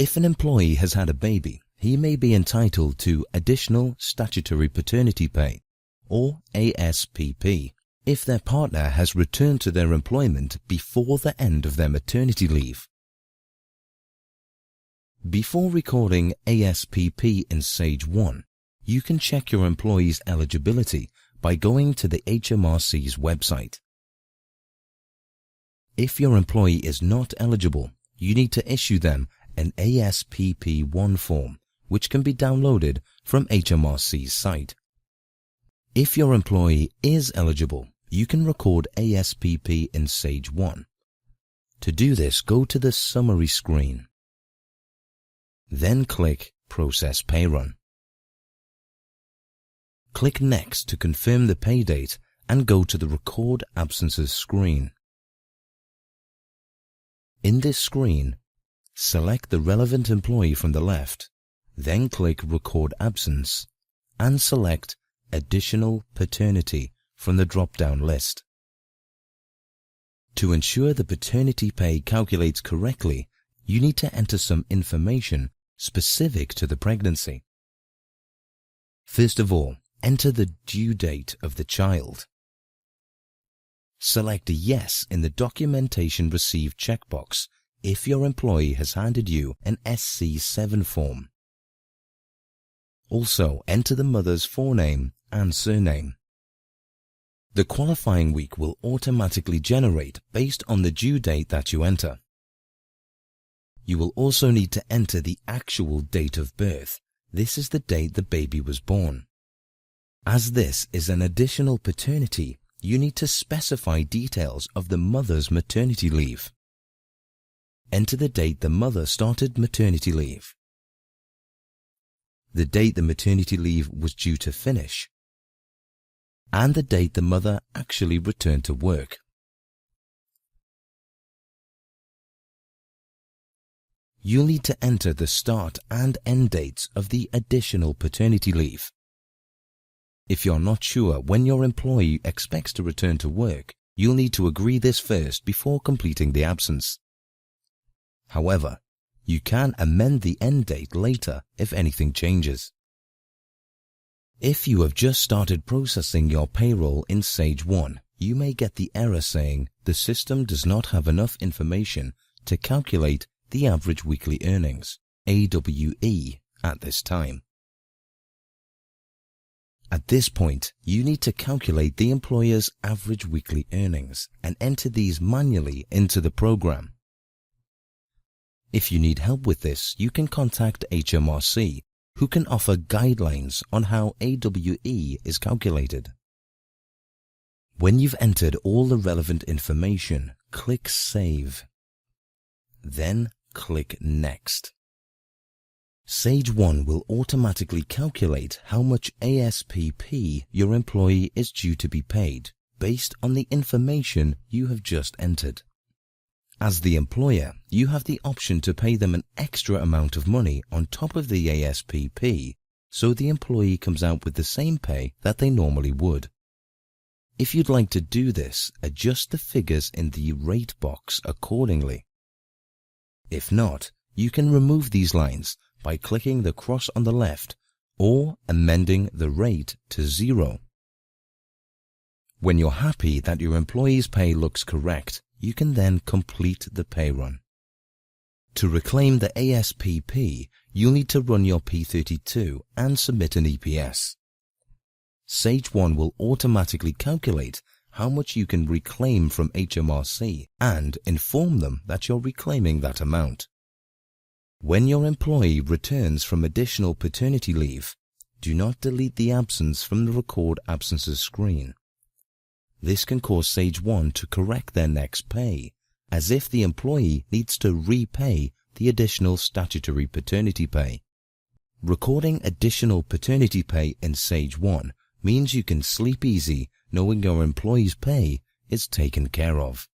If an employee has had a baby, he may be entitled to Additional Statutory Paternity Pay, or ASPP, if their partner has returned to their employment before the end of their maternity leave. Before recording ASPP in Sage 1, you can check your employee's eligibility by going to the HMRC's website. If your employee is not eligible, you need to issue them an ASPP1 form, which can be downloaded from HMRC's site. If your employee is eligible, you can record ASPP in Sage 1. To do this, go to the Summary screen. Then click Process Pay Run. Click Next to confirm the pay date and go to the Record Absences screen. In this screen, select the relevant employee from the left, then click Record Absence and select Additional Paternity from the drop-down list. To ensure the paternity pay calculates correctly, you need to enter some information specific to the pregnancy. First of all, enter the due date of the child. Select Yes in the Documentation Received checkbox if your employee has handed you an SC7 form. Also, enter the mother's forename and surname. The qualifying week will automatically generate based on the due date that you enter. You will also need to enter the actual date of birth. This is the date the baby was born. As this is an additional paternity, you need to specify details of the mother's maternity leave. Enter the date the mother started maternity leave, the date the maternity leave was due to finish, and the date the mother actually returned to work. You'll need to enter the start and end dates of the additional paternity leave. If you're not sure when your employee expects to return to work, you'll need to agree this first before completing the absence. However, you can amend the end date later if anything changes. If you have just started processing your payroll in Sage 1, you may get the error saying the system does not have enough information to calculate the average weekly earnings, AWE, at this time. At this point, you need to calculate the employer's average weekly earnings and enter these manually into the program. If you need help with this, you can contact HMRC, who can offer guidelines on how AWE is calculated. When you've entered all the relevant information, click Save. Then click Next. Sage 1 will automatically calculate how much ASPP your employee is due to be paid based on the information you have just entered. As the employer, you have the option to pay them an extra amount of money on top of the ASPP, so the employee comes out with the same pay that they normally would. If you'd like to do this, adjust the figures in the rate box accordingly. If not, you can remove these lines by clicking the cross on the left or amending the rate to 0. When you're happy that your employee's pay looks correct, you can then complete the pay run. To reclaim the ASPP, you'll need to run your P32 and submit an EPS. Sage 1 will automatically calculate how much you can reclaim from HMRC and inform them that you're reclaiming that amount. When your employee returns from additional paternity leave, do not delete the absence from the Record Absences screen. This can cause Sage 1 to correct their next pay, as if the employee needs to repay the additional statutory paternity pay. Recording additional paternity pay in Sage 1 means you can sleep easy knowing your employee's pay is taken care of.